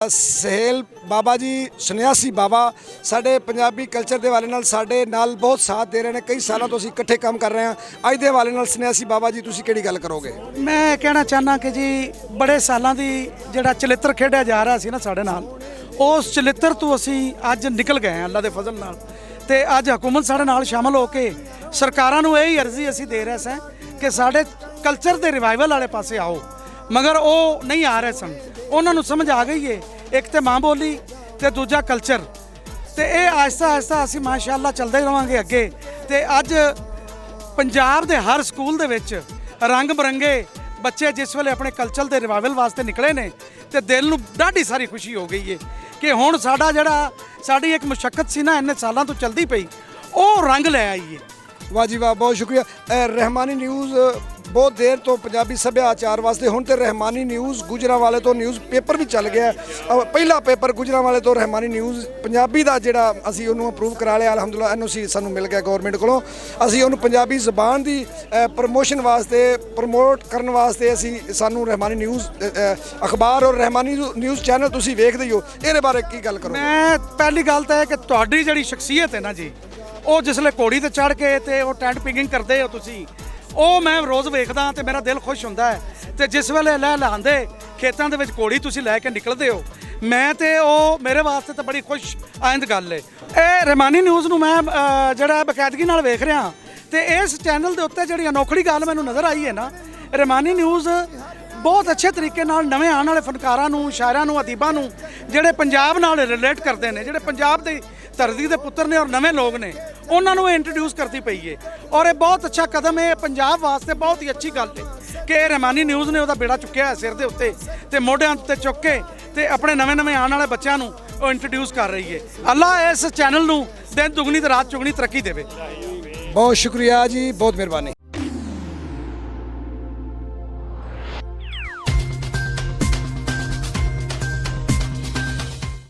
ਸਹੇਲ ਬਾਬਾ ਜੀ ਸੰਨਿਆਸੀ ਬਾਬਾ ਸਾਡੇ ਪੰਜਾਬੀ ਕਲਚਰ ਦੇ ਹਵਾਲੇ ਨਾਲ ਸਾਡੇ ਨਾਲ ਬਹੁਤ ਸਾਥ ਦੇ ਰਹੇ ਨੇ। ਕਈ ਸਾਲਾਂ ਤੋਂ ਅਸੀਂ ਇਕੱਠੇ ਕੰਮ ਕਰ ਰਹੇ ਹਾਂ। ਅੱਜ ਦੇ ਹਵਾਲੇ ਨਾਲ ਸੰਨਿਆਸੀ ਬਾਬਾ ਜੀ ਤੁਸੀਂ ਕਿਹੜੀ ਗੱਲ ਕਰੋਗੇ? ਮੈਂ ਕਹਿਣਾ ਚਾਹੁੰਦਾ ਕਿ ਜੀ ਬੜੇ ਸਾਲਾਂ ਦੀ ਜਿਹੜਾ ਚਲਿੱਤਰ ਖੇਡਿਆ ਜਾ ਰਿਹਾ ਸੀ ਨਾ ਸਾਡੇ ਨਾਲ, ਉਸ ਚਲਿੱਤਰ ਤੋਂ ਅਸੀਂ ਅੱਜ ਨਿਕਲ ਗਏ ਹਾਂ ਅੱਲਾ ਦੇ ਫਜ਼ਲ ਨਾਲ। ਤੇ ਅੱਜ ਹਕੂਮਤ ਸਾਡੇ ਨਾਲ ਸ਼ਾਮਲ ਹੋ ਕੇ ਸਰਕਾਰਾਂ ਨੂੰ ਇਹ ਅਰਜ਼ੀ ਅਸੀਂ ਦੇ ਰਹੇ ਸਾਂ ਕਿ ਸਾਡੇ ਕਲਚਰ ਦੇ ਰਿਵਾਈਵਲ ਵਾਲੇ ਪਾਸੇ ਆਓ, ਮਗਰ ਉਹ ਨਹੀਂ ਆ ਰਹੇ ਸਨ। ਉਹਨਾਂ ਨੂੰ ਸਮਝ ਆ ਗਈ ਏ ਇੱਕ ਤੇ ਮਾਂ ਬੋਲੀ ਤੇ ਦੂਜਾ ਕਲਚਰ, ਤੇ ਇਹ ਆਹਿਸਤਾ ਆਹਿਸਤਾ ਅਸੀਂ ਮਾਸ਼ਾਅੱਲਾ ਚੱਲਦੇ ਰਹਾਂਗੇ ਅੱਗੇ। ਤੇ ਅੱਜ ਪੰਜਾਬ ਦੇ ਹਰ ਸਕੂਲ ਦੇ ਵਿੱਚ ਰੰਗ ਬਰੰਗੇ ਬੱਚੇ ਜਿਸ ਵੇਲੇ ਆਪਣੇ ਕਲਚਰ ਦੇ ਰਿਵਾਈਵਲ ਵਾਸਤੇ ਨਿਕਲੇ ਨੇ ਤੇ ਦਿਲ ਨੂੰ ਡਾਢੀ ਸਾਰੀ ਖੁਸ਼ੀ ਹੋ ਗਈ ਏ ਕਿ ਹੁਣ ਸਾਡੀ ਇੱਕ ਮੁਸ਼ੱਕਤ ਸੀ ਨਾ ਇੰਨੇ ਸਾਲਾਂ ਤੋਂ ਚਲਦੀ ਪਈ, ਉਹ ਰੰਗ ਲੈ ਆਈ ਏ। ਵਾਹ ਜੀ ਵਾਹ, ਬਹੁਤ ਸ਼ੁਕਰੀਆ। ਰਹਿਮਾਨੀ ਨਿਊਜ਼ ਬਹੁਤ ਦੇਰ ਤੋਂ ਪੰਜਾਬੀ ਸੱਭਿਆਚਾਰ ਵਾਸਤੇ, ਹੁਣ ਤੇ ਰਹਿਮਾਨੀ ਨਿਊਜ਼ ਗੁਜਰਾਂਵਾਲੇ ਤੋਂ ਨਿਊਜ਼ ਪੇਪਰ ਵੀ ਚੱਲ ਗਿਆ। ਪਹਿਲਾ ਪੇਪਰ ਗੁਜਰਾਂਵਾਲੇ ਤੋਂ ਰਹਿਮਾਨੀ ਨਿਊਜ਼ ਪੰਜਾਬੀ ਦਾ ਜਿਹੜਾ ਅਸੀਂ ਉਹਨੂੰ ਅਪਰੂਵ ਕਰਾ ਲਿਆ ਅਲਹਮਦੁਲਿਲਾ। NOC ਸਾਨੂੰ ਮਿਲ ਗਿਆ ਗਵਰਨਮੈਂਟ ਕੋਲੋਂ। ਅਸੀਂ ਉਹਨੂੰ ਪੰਜਾਬੀ ਜ਼ਬਾਨ ਦੀ ਪ੍ਰਮੋਸ਼ਨ ਵਾਸਤੇ ਪ੍ਰਮੋਟ ਕਰਨ ਵਾਸਤੇ ਸਾਨੂੰ ਰਹਿਮਾਨੀ ਨਿਊਜ਼ ਅਖਬਾਰ ਔਰ ਰਹਿਮਾਨੀ ਨਿਊਜ਼ ਚੈਨਲ ਤੁਸੀਂ ਵੇਖਦੇ ਹੀ ਹੋ, ਇਹਦੇ ਬਾਰੇ ਕੀ ਗੱਲ ਕਰੋ? ਮੈਂ ਪਹਿਲੀ ਗੱਲ ਤਾਂ ਹੈ ਕਿ ਤੁਹਾਡੀ ਜਿਹੜੀ ਸ਼ਖਸੀਅਤ ਹੈ ਨਾ ਜੀ, ਉਹ ਜਿਸਲੇ ਘੋੜੀ ਤੇ ਚੜ੍ਹ ਕੇ ਤੇ ਉਹ ਟੈਂਟ ਪਿੰਗਿੰਗ ਕਰਦੇ ਹੋ ਤੁਸੀਂ, ਉਹ ਮੈਂ ਰੋਜ਼ ਵੇਖਦਾ ਤੇ ਮੇਰਾ ਦਿਲ ਖੁਸ਼ ਹੁੰਦਾ ਹੈ। ਤੇ ਜਿਸ ਵੇਲੇ ਲਹਿਲਾਉਂਦੇ ਖੇਤਾਂ ਦੇ ਵਿੱਚ ਘੋੜੀ ਤੁਸੀਂ ਲੈ ਕੇ ਨਿਕਲਦੇ ਹੋ, ਮੈਂ ਤੇ ਉਹ ਮੇਰੇ ਵਾਸਤੇ ਤਾਂ ਬੜੀ ਖੁਸ਼ ਆਇੰਦ ਗੱਲ ਹੈ। ਇਹ ਰਹਿਮਾਨੀ ਨਿਊਜ਼ ਨੂੰ ਮੈਂ ਜਿਹੜਾ ਬਕਾਇਦਗੀ ਨਾਲ ਵੇਖ ਰਿਹਾ, ਤੇ ਇਸ ਚੈਨਲ ਦੇ ਉੱਤੇ ਜਿਹੜੀ ਅਨੋਖੜੀ ਗੱਲ ਮੈਨੂੰ ਨਜ਼ਰ ਆਈ ਹੈ ਨਾ, ਰਹਿਮਾਨੀ ਨਿਊਜ਼ ਬਹੁਤ ਅੱਛੇ ਤਰੀਕੇ ਨਾਲ ਨਵੇਂ ਆਉਣ ਵਾਲੇ ਫਨਕਾਰਾਂ ਨੂੰ, ਸ਼ਾਇਰਾਂ ਨੂੰ, ਅਦੀਬਾਂ ਨੂੰ, ਜਿਹੜੇ ਪੰਜਾਬ ਨਾਲ ਰਿਲੇਟ ਕਰਦੇ ਨੇ, ਜਿਹੜੇ ਪੰਜਾਬ ਦੀ ਧਰਤੀ ਦੇ ਪੁੱਤਰ ਨੇ ਔਰ ਨਵੇਂ ਲੋਕ ਨੇ, ਉਹਨਾਂ ਨੂੰ ਇੰਟਰੋਡਿਊਸ ਕਰਦੀ ਪਈ ਹੈ। ਔਰ ਇਹ ਬਹੁਤ ਅੱਛਾ ਕਦਮ ਹੈ ਪੰਜਾਬ ਵਾਸਤੇ, ਬਹੁਤ ਹੀ ਅੱਛੀ ਗੱਲ ਹੈ ਕਿ ਇਹ ਰਹਿਮਾਨੀ ਨਿਊਜ਼ ਨੇ ਉਹਦਾ ਬੇੜਾ ਚੁੱਕਿਆ ਹੈ ਸਿਰ ਦੇ ਉੱਤੇ ਤੇ ਮੋਢਿਆਂ ਉੱਤੇ ਚੁੱਕ ਕੇ ਤੇ ਆਪਣੇ ਨਵੇਂ ਆਉਣ ਵਾਲੇ ਬੱਚਿਆਂ ਨੂੰ ਉਹ ਇੰਟਰੋਡਿਊਸ ਕਰ ਰਹੀ ਹੈ। ਅੱਲਾ ਇਸ ਚੈਨਲ ਨੂੰ ਦਿਨ ਦੁਗਣੀ ਤੇ ਰਾਤ ਚੁਗਣੀ ਤਰੱਕੀ ਦੇਵੇ। ਬਹੁਤ ਸ਼ੁਕਰੀਆ ਜੀ, ਬਹੁਤ ਮਿਹਰਬਾਨੀ।